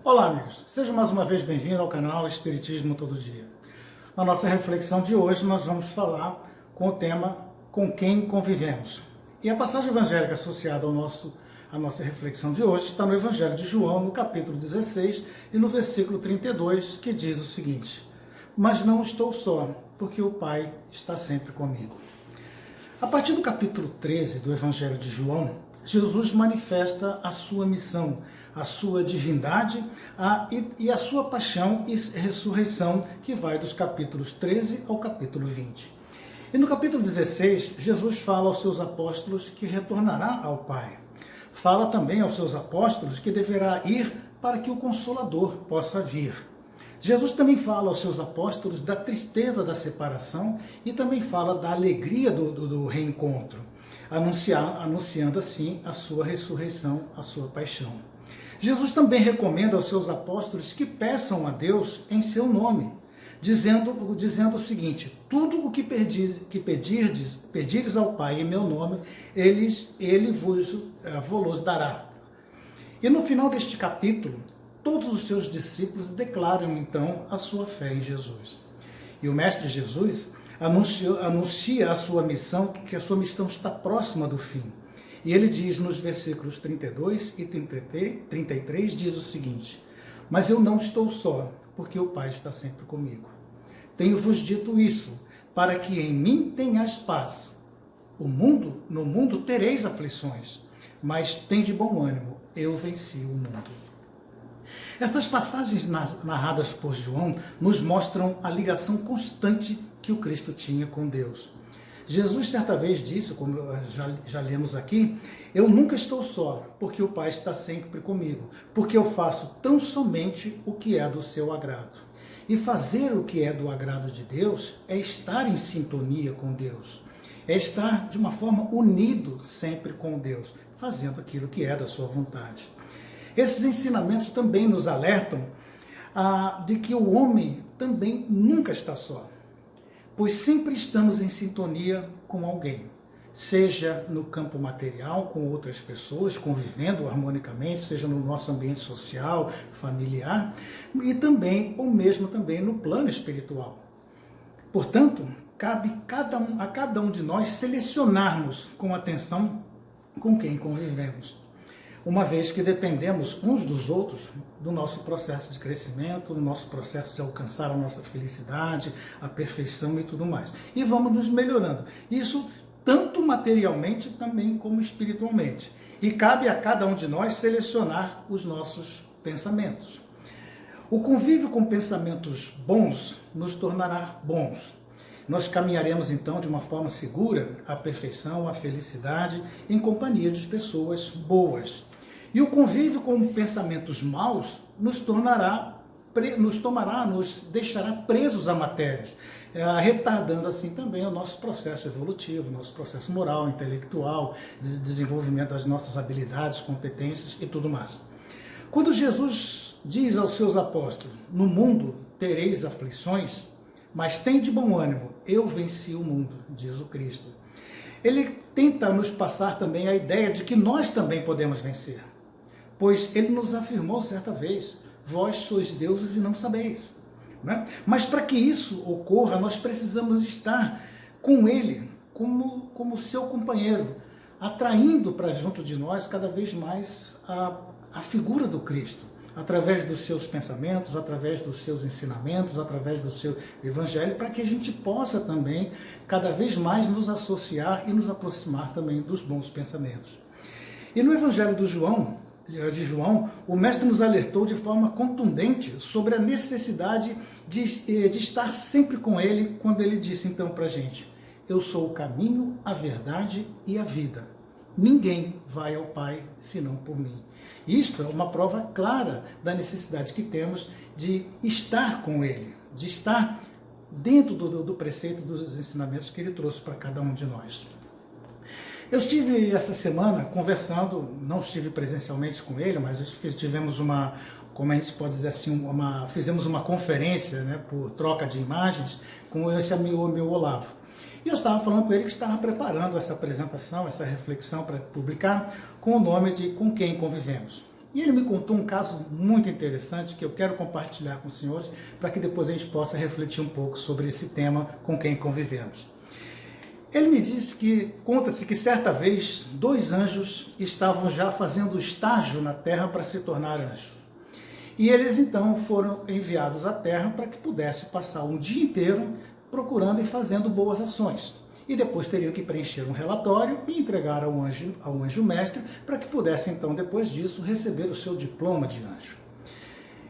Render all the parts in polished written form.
Olá, amigos. Sejam mais uma vez bem-vindos ao canal Espiritismo Todo Dia. Na nossa reflexão de hoje, nós vamos falar com o tema Com Quem Convivemos. E a passagem evangélica associada à nossa reflexão de hoje está no Evangelho de João, no capítulo 16 e no versículo 32, que diz o seguinte: Mas não estou só, porque o Pai está sempre comigo. A partir do capítulo 13 do Evangelho de João, Jesus manifesta a sua missão, a sua divindade e a sua paixão e ressurreição, que vai dos capítulos 13 ao capítulo 20. E no capítulo 16, Jesus fala aos seus apóstolos que retornará ao Pai. Fala também aos seus apóstolos que deverá ir para que o Consolador possa vir. Jesus também fala aos seus apóstolos da tristeza da separação e também fala da alegria do reencontro, anunciando assim a sua ressurreição, a sua paixão. Jesus também recomenda aos seus apóstolos que peçam a Deus em seu nome, dizendo o seguinte: tudo o que pedirdes ao Pai em meu nome, ele vos dará. E no final deste capítulo, todos os seus discípulos declaram então a sua fé em Jesus. E o Mestre Jesus anuncia a sua missão, que a sua missão está próxima do fim. E ele diz nos versículos 32 e 33, diz o seguinte: Mas eu não estou só, porque o Pai está sempre comigo. Tenho-vos dito isso, para que em mim tenhais paz. No mundo tereis aflições, mas tende bom ânimo, eu venci o mundo. Essas passagens narradas por João nos mostram a ligação constante que o Cristo tinha com Deus. Jesus certa vez disse, como já lemos aqui: eu nunca estou só, porque o Pai está sempre comigo, porque eu faço tão somente o que é do seu agrado. E fazer o que é do agrado de Deus é estar em sintonia com Deus, é estar de uma forma unido sempre com Deus, fazendo aquilo que é da sua vontade. Esses ensinamentos também nos alertam de que o homem também nunca está só, pois sempre estamos em sintonia com alguém, seja no campo material, com outras pessoas, convivendo harmonicamente, seja no nosso ambiente social, familiar, e também, ou mesmo também no plano espiritual. Portanto, cabe a cada um de nós selecionarmos com atenção com quem convivemos, uma vez que dependemos uns dos outros do nosso processo de crescimento, do nosso processo de alcançar a nossa felicidade, a perfeição e tudo mais. E vamos nos melhorando. Isso tanto materialmente também como espiritualmente. E cabe a cada um de nós selecionar os nossos pensamentos. O convívio com pensamentos bons nos tornará bons. Nós caminharemos então de uma forma segura à perfeição, à felicidade, em companhia de pessoas boas. E o convívio com pensamentos maus nos deixará presos à matéria, retardando assim também o nosso processo evolutivo, nosso processo moral, intelectual, de desenvolvimento das nossas habilidades, competências e tudo mais. Quando Jesus diz aos seus apóstolos: no mundo tereis aflições, mas tende bom ânimo, eu venci o mundo, diz o Cristo. Ele tenta nos passar também a ideia de que nós também podemos vencer, pois ele nos afirmou certa vez: vós sois deuses e não sabeis. Né? Mas para que isso ocorra, nós precisamos estar com ele, como seu companheiro, atraindo para junto de nós cada vez mais a figura do Cristo, através dos seus pensamentos, através dos seus ensinamentos, através do seu evangelho, para que a gente possa também cada vez mais nos associar e nos aproximar também dos bons pensamentos. E no Evangelho de João, o Mestre nos alertou de forma contundente sobre a necessidade de estar sempre com ele, quando ele disse então para a gente: eu sou o caminho, a verdade e a vida. Ninguém vai ao Pai senão por mim. Isto é uma prova clara da necessidade que temos de estar com ele, de estar dentro do preceito, dos ensinamentos que ele trouxe para cada um de nós. Eu estive essa semana conversando, não estive presencialmente com ele, mas tivemos como a gente pode dizer assim, fizemos uma conferência, né, por troca de imagens com esse amigo meu Olavo. E eu estava falando com ele que estava preparando essa apresentação, essa reflexão para publicar, com o nome de Com Quem Convivemos. E ele me contou um caso muito interessante que eu quero compartilhar com os senhores, para que depois a gente possa refletir um pouco sobre esse tema com quem convivemos. Ele me disse que, conta-se que certa vez, 2 anjos estavam já fazendo estágio na terra para se tornar anjos. E eles então foram enviados à terra para que pudessem passar um dia inteiro procurando e fazendo boas ações. E depois teriam que preencher um relatório e entregar ao anjo mestre para que pudesse então, depois disso, receber o seu diploma de anjo.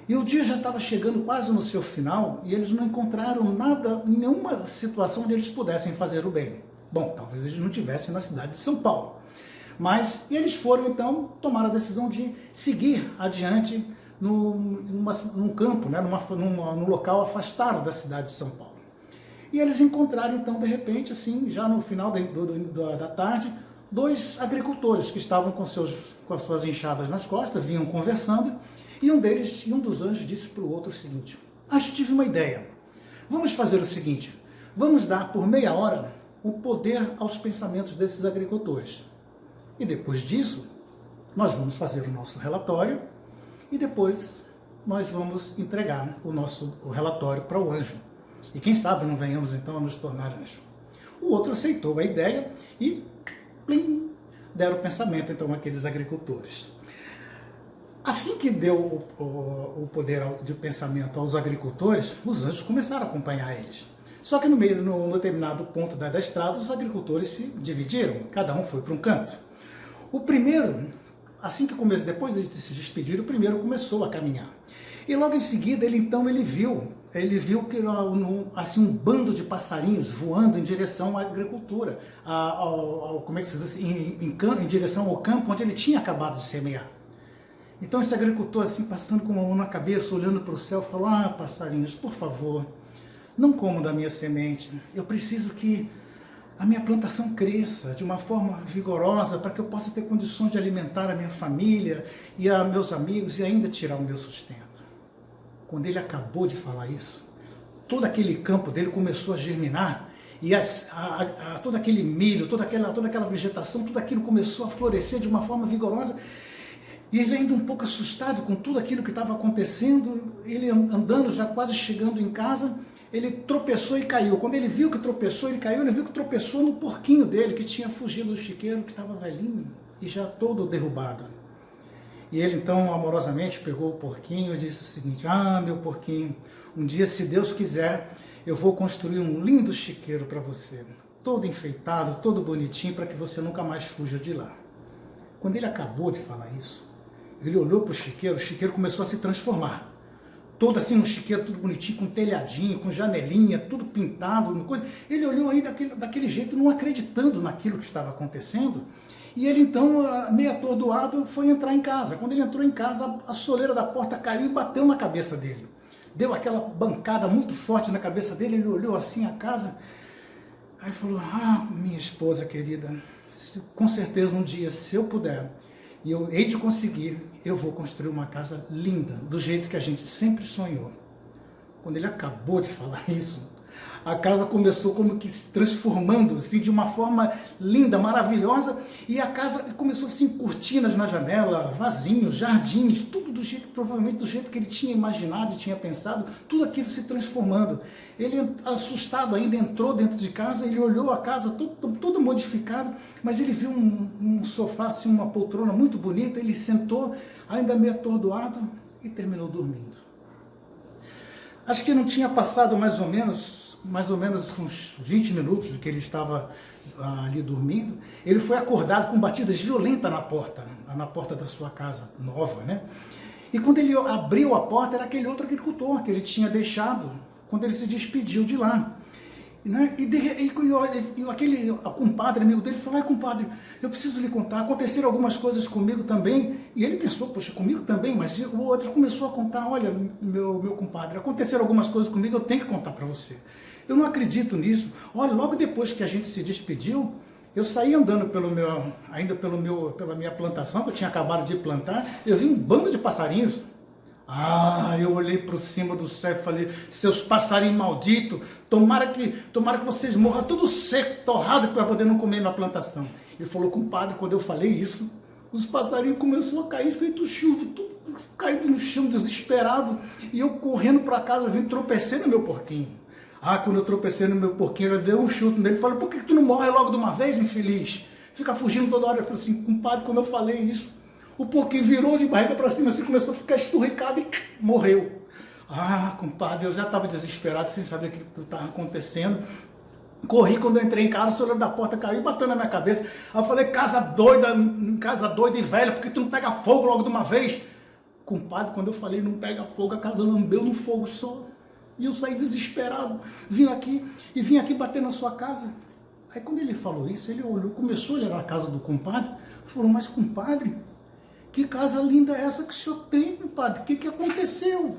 E o dia já estava chegando quase no seu final e eles não encontraram nada, nenhuma situação onde eles pudessem fazer o bem. Bom, talvez eles não estivessem na cidade de São Paulo. Mas eles foram então tomar a decisão de seguir adiante num campo, né, num local afastado da cidade de São Paulo. E eles encontraram então, de repente, assim, já no final da tarde, 2 agricultores que estavam com as suas enxadas nas costas, vinham conversando, e um dos anjos disse para o outro o seguinte: acho que tive uma ideia. Vamos fazer o seguinte, vamos dar por meia hora o poder aos pensamentos desses agricultores. E depois disso, nós vamos fazer o nosso relatório e depois nós vamos entregar o relatório para o anjo. E quem sabe não venhamos então a nos tornar anjo. O outro aceitou a ideia e plim, deram o pensamento então àqueles agricultores. Assim que deu o poder de pensamento aos agricultores, os anjos começaram a acompanhar eles. Só que num determinado ponto da estrada, os agricultores se dividiram, cada um foi para um canto. O primeiro, assim que começou, depois de se despedir, o primeiro começou a caminhar. E logo em seguida ele viu que assim, um bando de passarinhos voando em direção à agricultura, como é que se diz assim, em direção ao campo onde ele tinha acabado de semear. Então esse agricultor, assim, passando com a mão na cabeça, olhando para o céu, falou: passarinhos, por favor, não comam da minha semente. Eu preciso que a minha plantação cresça de uma forma vigorosa para que eu possa ter condições de alimentar a minha família e a meus amigos e ainda tirar o meu sustento. Quando ele acabou de falar isso, todo aquele campo dele começou a germinar e todo aquele milho, toda aquela vegetação, tudo aquilo começou a florescer de uma forma vigorosa. E ele ainda um pouco assustado com tudo aquilo que estava acontecendo, ele andando, já quase chegando em casa, ele tropeçou e caiu. Quando ele viu que tropeçou, ele caiu, ele viu que tropeçou no porquinho dele, que tinha fugido do chiqueiro, que estava velhinho e já todo derrubado. E ele então amorosamente pegou o porquinho e disse o seguinte: meu porquinho, um dia, se Deus quiser, eu vou construir um lindo chiqueiro para você, todo enfeitado, todo bonitinho, para que você nunca mais fuja de lá. Quando ele acabou de falar isso, ele olhou para o chiqueiro começou a se transformar. Todo assim, um chiqueiro tudo bonitinho, com telhadinho, com janelinha, tudo pintado. Ele olhou aí daquele jeito, não acreditando naquilo que estava acontecendo. E ele então, meio atordoado, foi entrar em casa. Quando ele entrou em casa, a soleira da porta caiu e bateu na cabeça dele. Deu aquela bancada muito forte na cabeça dele, ele olhou assim a casa, aí falou: minha esposa querida, com certeza um dia, se eu puder, e eu hei de conseguir, eu vou construir uma casa linda, do jeito que a gente sempre sonhou. Quando ele acabou de falar isso, a casa começou como que se transformando assim, de uma forma linda, maravilhosa, e a casa começou assim, cortinas na janela, vasinhos, jardins, tudo do jeito, provavelmente do jeito que ele tinha imaginado e tinha pensado, tudo aquilo se transformando. Ele, assustado ainda, entrou dentro de casa, ele olhou a casa toda modificada, mas ele viu um sofá, assim, uma poltrona muito bonita, ele sentou, ainda meio atordoado, e terminou dormindo. Acho que não tinha passado mais ou menos uns 20 minutos que ele estava ali dormindo, ele foi acordado com batidas violentas na porta da sua casa nova, né? E quando ele abriu a porta, era aquele outro agricultor que ele tinha deixado quando ele se despediu de lá. Né? E aquele compadre amigo dele falou: compadre, eu preciso lhe contar, aconteceram algumas coisas comigo também. E ele pensou: poxa, comigo também? Mas o outro começou a contar: olha, meu compadre, aconteceram algumas coisas comigo, eu tenho que contar para você. Eu não acredito nisso. Olha, logo depois que a gente se despediu, eu saí andando pela minha plantação, que eu tinha acabado de plantar, eu vi um bando de passarinhos. Eu olhei para cima do céu e falei: seus passarinhos malditos, tomara que vocês morram tudo seco, torrado, para poder não comer minha plantação. Ele falou: compadre, quando eu falei isso, Os passarinhos começaram a cair feito chuva, tudo caído no chão, desesperado, e eu correndo para casa, vim tropecei no meu porquinho. Quando eu tropecei no meu porquinho, eu dei um chute nele, falei, por que tu não morre logo de uma vez, infeliz? Fica fugindo toda hora. Eu falei assim, compadre, quando eu falei isso, o porquinho virou de barriga para cima, assim, começou a ficar esturricado e morreu. Compadre, eu já estava desesperado, sem saber o que estava acontecendo. Corri, quando eu entrei em casa, o celular da porta caiu e bateu na minha cabeça. Aí eu falei, casa doida e velha, por que tu não pega fogo logo de uma vez? Compadre, quando eu falei não pega fogo, a casa lambeu no fogo só. E eu saí desesperado, vim aqui bater na sua casa. Aí quando ele falou isso, ele olhou, começou a olhar a casa do compadre, falou, mas compadre, que casa linda é essa que o senhor tem, compadre? O que aconteceu?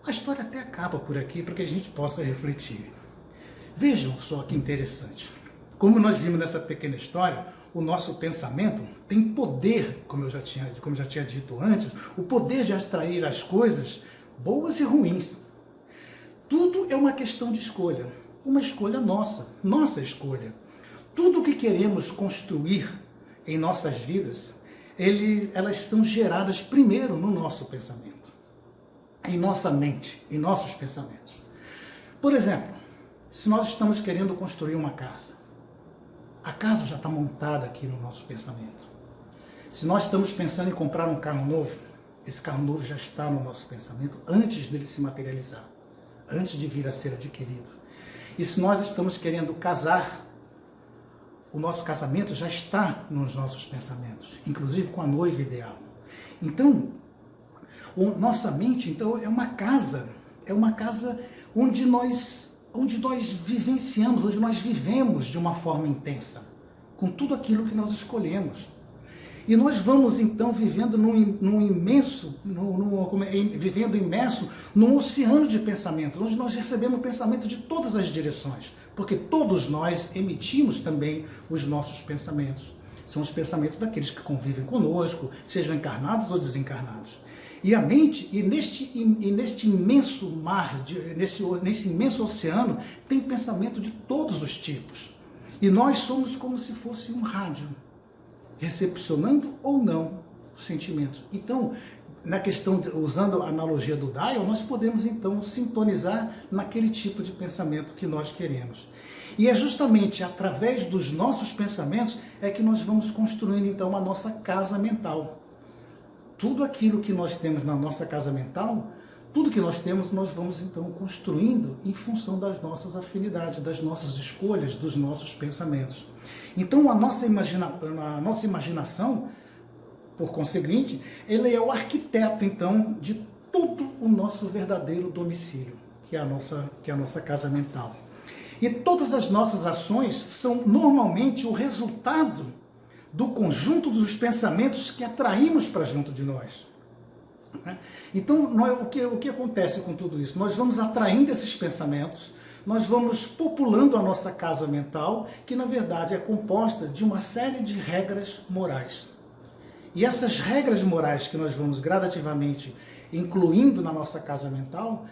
A história até acaba por aqui, para que a gente possa refletir. Vejam só que interessante. Como nós vimos nessa pequena história, o nosso pensamento tem poder, como eu já tinha dito antes, o poder de extrair as coisas boas e ruins. Tudo é uma questão de escolha. Uma escolha nossa escolha. Tudo o que queremos construir em nossas vidas, elas são geradas primeiro no nosso pensamento, em nossa mente, em nossos pensamentos. Por exemplo, se nós estamos querendo construir uma casa, a casa já está montada aqui no nosso pensamento. Se nós estamos pensando em comprar um carro novo, esse carro novo já está no nosso pensamento antes dele se materializar, antes de vir a ser adquirido. E se nós estamos querendo casar, o nosso casamento já está nos nossos pensamentos, inclusive com a noiva ideal. Então, nossa mente então, é uma casa onde nós vivenciamos, onde nós vivemos de uma forma intensa, com tudo aquilo que nós escolhemos. E nós vamos então vivendo vivendo imerso num oceano de pensamentos, onde nós recebemos pensamento de todas as direções, porque todos nós emitimos também os nossos pensamentos. São os pensamentos daqueles que convivem conosco, sejam encarnados ou desencarnados. E a mente, neste imenso mar, nesse imenso oceano, tem pensamento de todos os tipos. E nós somos como se fosse um rádio, recepcionando ou não os sentimentos. Então, na questão, usando a analogia do dial, nós podemos então sintonizar naquele tipo de pensamento que nós queremos. E é justamente através dos nossos pensamentos é que nós vamos construindo então a nossa casa mental. Tudo aquilo que nós temos na nossa casa mental, tudo que nós temos, nós vamos então construindo em função das nossas afinidades, das nossas escolhas, dos nossos pensamentos. Então a nossa imaginação, por conseguinte, ele é o arquiteto então de todo o nosso verdadeiro domicílio, que é a nossa casa mental. E todas as nossas ações são normalmente o resultado do conjunto dos pensamentos que atraímos para junto de nós. Então, o que acontece com tudo isso? Nós vamos atraindo esses pensamentos, nós vamos populando a nossa casa mental, que na verdade é composta de uma série de regras morais. E essas regras morais que nós vamos gradativamente incluindo na nossa casa mental,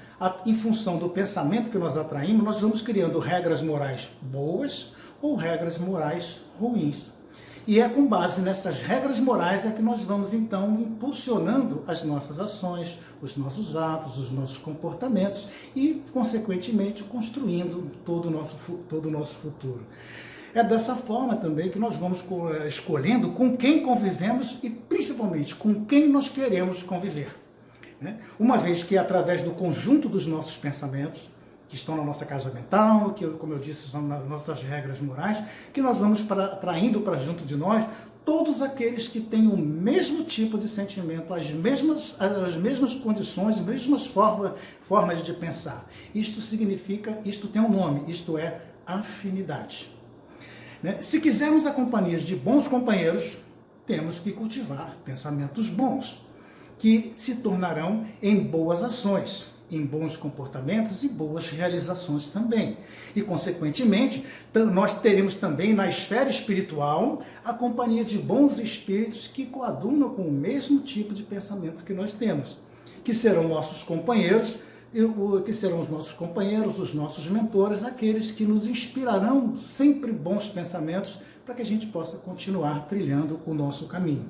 em função do pensamento que nós atraímos, nós vamos criando regras morais boas ou regras morais ruins. E é com base nessas regras morais é que nós vamos, então, impulsionando as nossas ações, os nossos atos, os nossos comportamentos e, consequentemente, construindo todo o nosso futuro. É dessa forma também que nós vamos escolhendo com quem convivemos e, principalmente, com quem nós queremos conviver. Uma vez que, através do conjunto dos nossos pensamentos, que estão na nossa casa mental, que, como eu disse, são nas nossas regras morais, que nós vamos atraindo para junto de nós todos aqueles que têm o mesmo tipo de sentimento, as mesmas condições, as mesmas formas de pensar. Isto tem um nome, isto é afinidade. Se quisermos a companhia de bons companheiros, temos que cultivar pensamentos bons, que se tornarão em boas ações, em bons comportamentos e boas realizações também. E, consequentemente, nós teremos também na esfera espiritual a companhia de bons espíritos que coadunam com o mesmo tipo de pensamento que nós temos, que serão nossos companheiros, os nossos mentores, aqueles que nos inspirarão sempre bons pensamentos para que a gente possa continuar trilhando o nosso caminho.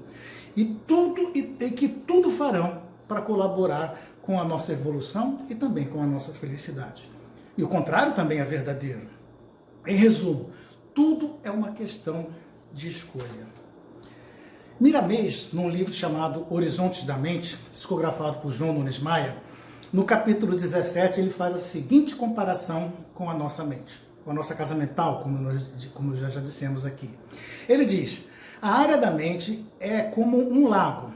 E que tudo farão para colaborar com a nossa evolução e também com a nossa felicidade. E o contrário também é verdadeiro. Em resumo, tudo é uma questão de escolha. Miramês, num livro chamado Horizontes da Mente, psicografado por João Nunes Maia, no capítulo 17, ele faz a seguinte comparação com a nossa mente, com a nossa casa mental, como já dissemos aqui. Ele diz: a área da mente é como um lago,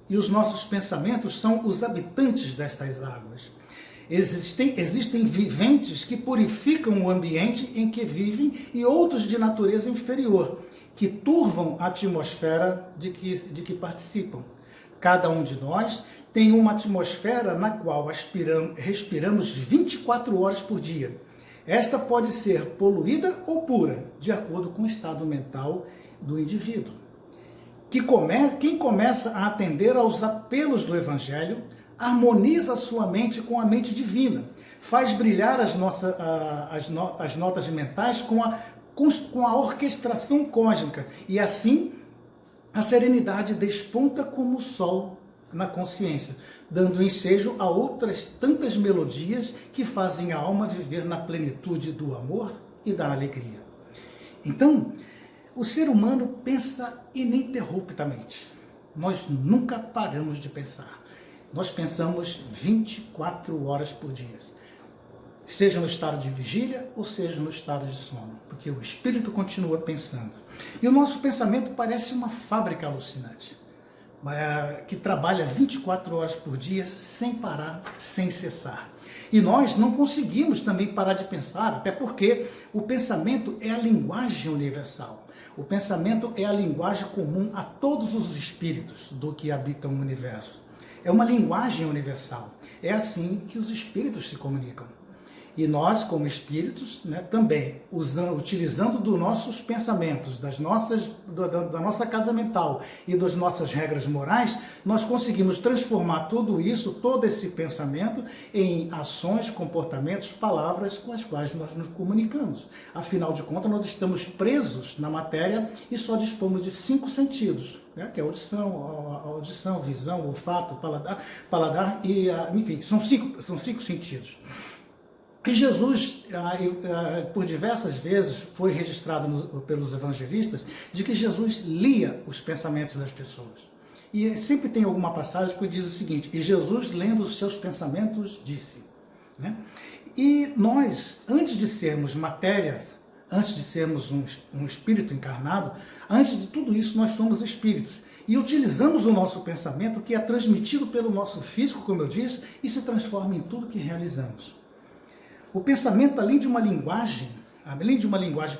e os nossos pensamentos são os habitantes destas águas. Existem viventes que purificam o ambiente em que vivem e outros de natureza inferior, que turvam a atmosfera de que participam. Cada um de nós tem uma atmosfera na qual respiramos 24 horas por dia. Esta pode ser poluída ou pura, de acordo com o estado mental do indivíduo. Quem começa a atender aos apelos do Evangelho, harmoniza sua mente com a mente divina, faz brilhar as notas mentais com a orquestração cósmica, e assim a serenidade desponta como o sol na consciência, dando ensejo a outras tantas melodias que fazem a alma viver na plenitude do amor e da alegria. Então, o ser humano pensa ininterruptamente. Nós nunca paramos de pensar. Nós pensamos 24 horas por dia. Seja no estado de vigília ou seja no estado de sono, porque o espírito continua pensando. E o nosso pensamento parece uma fábrica alucinante, que trabalha 24 horas por dia sem parar, sem cessar. E nós não conseguimos também parar de pensar, até porque o pensamento é a linguagem universal. O pensamento é a linguagem comum a todos os espíritos do que habitam o universo. É uma linguagem universal. É assim que os espíritos se comunicam. E nós, como espíritos, também, utilizando dos nossos pensamentos, da nossa casa mental e das nossas regras morais, nós conseguimos transformar tudo isso, todo esse pensamento, em ações, comportamentos, palavras com as quais nós nos comunicamos. Afinal de contas, nós estamos presos na matéria e só dispomos de 5 sentidos, que é a audição, visão, olfato, paladar e, enfim, são cinco sentidos. E Jesus, por diversas vezes, foi registrado pelos evangelistas de que Jesus lia os pensamentos das pessoas. E sempre tem alguma passagem que diz o seguinte: e Jesus, lendo os seus pensamentos, disse. E nós, antes de sermos matérias, antes de sermos um espírito encarnado, antes de tudo isso, nós somos espíritos. E utilizamos o nosso pensamento, que é transmitido pelo nosso físico, como eu disse, e se transforma em tudo que realizamos. O pensamento, além de uma linguagem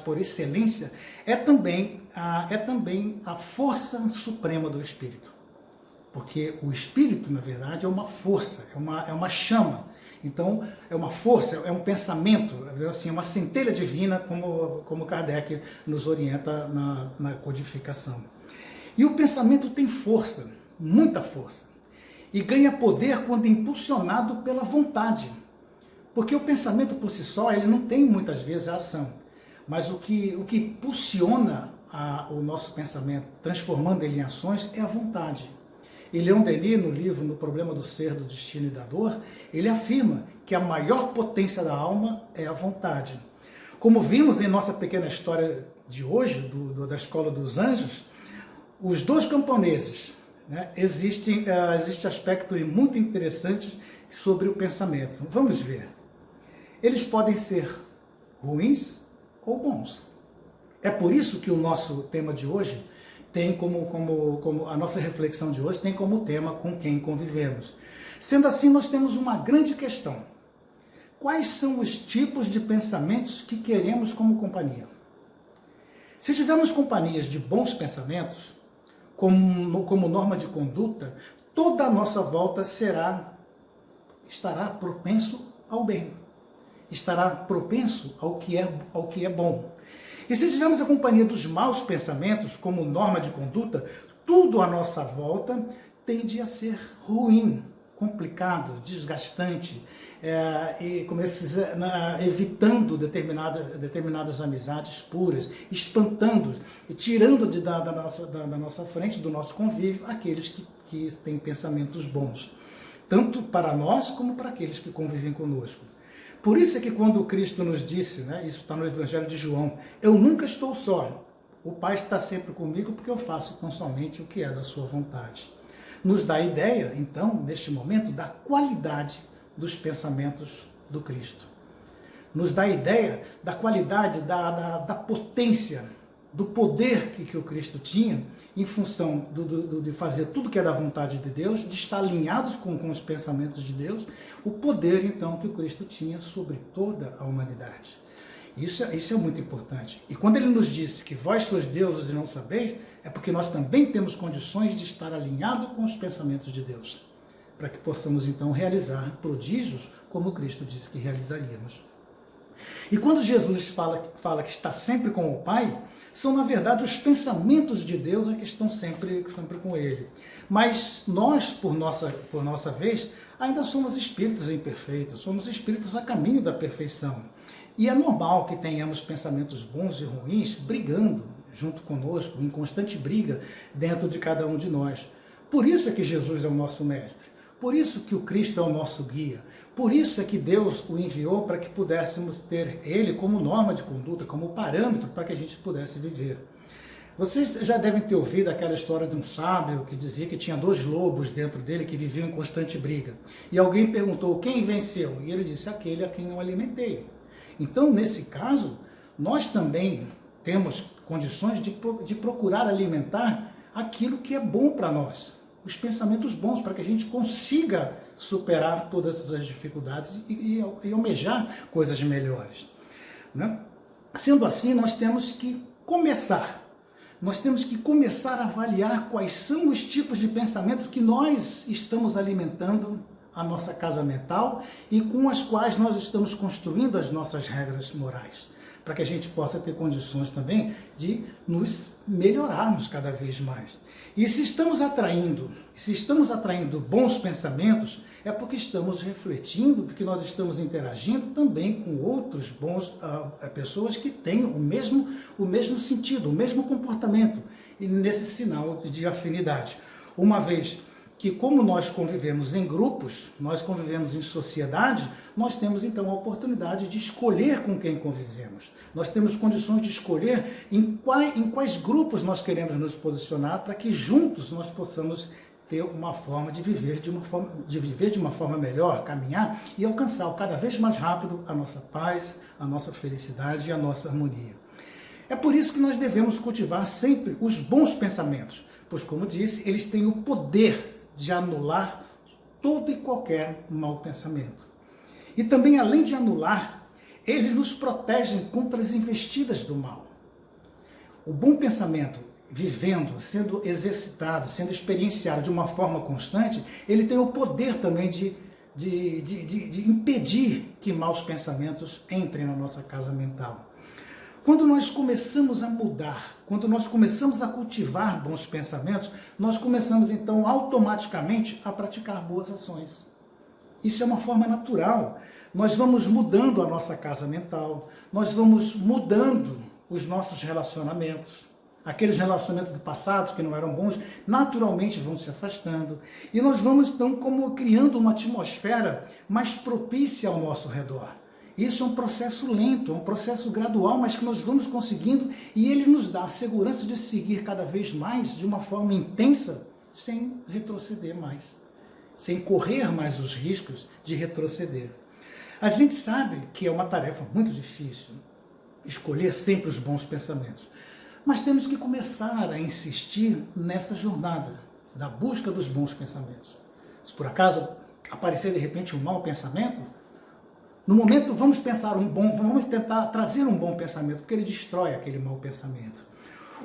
por excelência, é também a força suprema do espírito. Porque o espírito, na verdade, é uma força, é uma chama. Então, é uma força, é um pensamento, assim, uma centelha divina, como Kardec nos orienta na codificação. E o pensamento tem força, muita força, e ganha poder quando é impulsionado pela vontade. Porque o pensamento por si só, ele não tem muitas vezes a ação. Mas o que impulsiona o nosso pensamento, transformando ele em ações, é a vontade. E Leon Denis, no livro No Problema do Ser, do Destino e da Dor, ele afirma que a maior potência da alma é a vontade. Como vimos em nossa pequena história de hoje, da Escola dos Anjos, os 2 camponeses, existe aspectos muito interessantes sobre o pensamento. Vamos ver. Eles podem ser ruins ou bons. É por isso que o nosso tema de hoje tem como a nossa reflexão de hoje tem como tema com quem convivemos. Sendo assim, nós temos uma grande questão. Quais são os tipos de pensamentos que queremos como companhia? Se tivermos companhias de bons pensamentos, como norma de conduta, toda a nossa volta estará propenso ao bem. Estará propenso ao que é bom. E se tivermos a companhia dos maus pensamentos como norma de conduta, tudo à nossa volta tende a ser ruim, complicado, desgastante, e evitando determinadas amizades puras, espantando e tirando da nossa frente, do nosso convívio, aqueles que têm pensamentos bons, tanto para nós como para aqueles que convivem conosco. Por isso é que quando Cristo nos disse, isso está no Evangelho de João, eu nunca estou só, o Pai está sempre comigo porque eu faço tão somente o que é da sua vontade. Nos dá a ideia, então, neste momento, da qualidade dos pensamentos do Cristo. Nos dá a ideia da qualidade, da potência, do poder que o Cristo tinha em função de fazer tudo que é da vontade de Deus, de estar alinhados com os pensamentos de Deus, o poder, então, que o Cristo tinha sobre toda a humanidade. Isso é muito importante. E quando ele nos disse que vós sois deuses e não sabeis, é porque nós também temos condições de estar alinhados com os pensamentos de Deus, para que possamos então realizar prodígios como Cristo disse que realizaríamos. E quando Jesus fala que está sempre com o Pai, são na verdade os pensamentos de Deus que estão sempre com Ele. Mas nós, por nossa vez, ainda somos espíritos imperfeitos, somos espíritos a caminho da perfeição. E é normal que tenhamos pensamentos bons e ruins brigando junto conosco, em constante briga dentro de cada um de nós. Por isso é que Jesus é o nosso mestre. Por isso que o Cristo é o nosso guia. Por isso é que Deus o enviou para que pudéssemos ter Ele como norma de conduta, como parâmetro para que a gente pudesse viver. Vocês já devem ter ouvido aquela história de um sábio que dizia que tinha 2 lobos dentro dele que viviam em constante briga. E alguém perguntou, quem venceu? E ele disse, aquele a quem eu alimentei. Então, nesse caso, nós também temos condições de procurar alimentar aquilo que é bom para nós. Os pensamentos bons, para que a gente consiga superar todas essas dificuldades e almejar coisas melhores. Sendo assim, nós temos que começar a avaliar quais são os tipos de pensamento que nós estamos alimentando a nossa casa mental e com as quais nós estamos construindo as nossas regras morais, para que a gente possa ter condições também de nos melhorarmos cada vez mais. E se estamos atraindo bons pensamentos, é porque estamos refletindo, porque nós estamos interagindo também com outros bons pessoas que têm o mesmo sentido, o mesmo comportamento, e nesse sinal de afinidade. Uma vez que, como nós convivemos em grupos, nós convivemos em sociedade, nós temos então a oportunidade de escolher com quem convivemos. Nós temos condições de escolher em quais grupos nós queremos nos posicionar para que juntos nós possamos ter uma forma de viver de uma forma melhor, caminhar e alcançar cada vez mais rápido a nossa paz, a nossa felicidade e a nossa harmonia. É por isso que nós devemos cultivar sempre os bons pensamentos, pois, como disse, eles têm o poder de anular todo e qualquer mau pensamento. E também, além de anular, eles nos protegem contra as investidas do mal. O bom pensamento, vivendo, sendo exercitado, sendo experienciado de uma forma constante, ele tem o poder também de impedir que maus pensamentos entrem na nossa casa mental. Quando nós começamos a mudar, quando nós começamos a cultivar bons pensamentos, nós começamos então automaticamente a praticar boas ações. Isso é uma forma natural. Nós vamos mudando a nossa casa mental, nós vamos mudando os nossos relacionamentos. Aqueles relacionamentos do passado que não eram bons, naturalmente vão se afastando. E nós vamos então como criando uma atmosfera mais propícia ao nosso redor. Isso é um processo lento, é um processo gradual, mas que nós vamos conseguindo e ele nos dá a segurança de seguir cada vez mais de uma forma intensa, sem retroceder mais, sem correr mais os riscos de retroceder. A gente sabe que é uma tarefa muito difícil escolher sempre os bons pensamentos, mas temos que começar a insistir nessa jornada da busca dos bons pensamentos. Se por acaso aparecer de repente um mau pensamento, no momento vamos tentar trazer um bom pensamento, porque ele destrói aquele mau pensamento.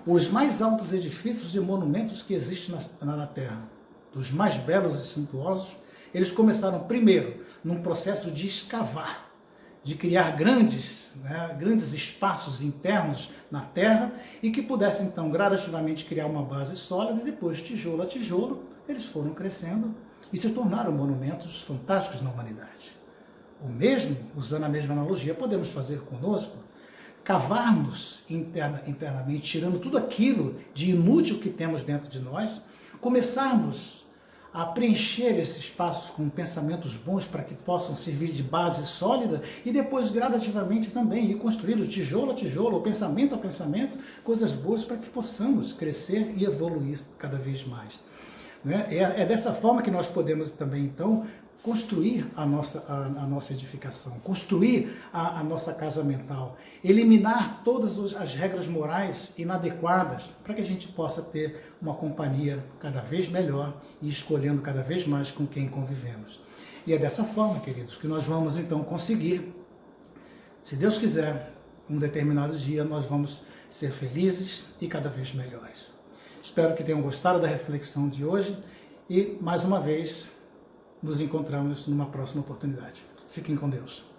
Os mais altos edifícios e monumentos que existem na Terra, dos mais belos e suntuosos, eles começaram primeiro num processo de escavar, de criar grandes espaços internos na Terra e que pudessem então gradativamente criar uma base sólida e depois, tijolo a tijolo, eles foram crescendo e se tornaram monumentos fantásticos na humanidade. O mesmo, usando a mesma analogia, podemos fazer conosco, cavarmos internamente, tirando tudo aquilo de inútil que temos dentro de nós, começarmos a preencher esses espaços com pensamentos bons para que possam servir de base sólida e depois gradativamente também ir construindo tijolo a tijolo, ou pensamento a pensamento, coisas boas para que possamos crescer e evoluir cada vez mais. Né? É dessa forma que nós podemos também, então, construir a nossa edificação, construir a nossa casa mental, eliminar todas as regras morais inadequadas para que a gente possa ter uma companhia cada vez melhor e escolhendo cada vez mais com quem convivemos. E é dessa forma, queridos, que nós vamos então conseguir, se Deus quiser, um determinado dia nós vamos ser felizes e cada vez melhores. Espero que tenham gostado da reflexão de hoje e, mais uma vez, nos encontramos numa próxima oportunidade. Fiquem com Deus.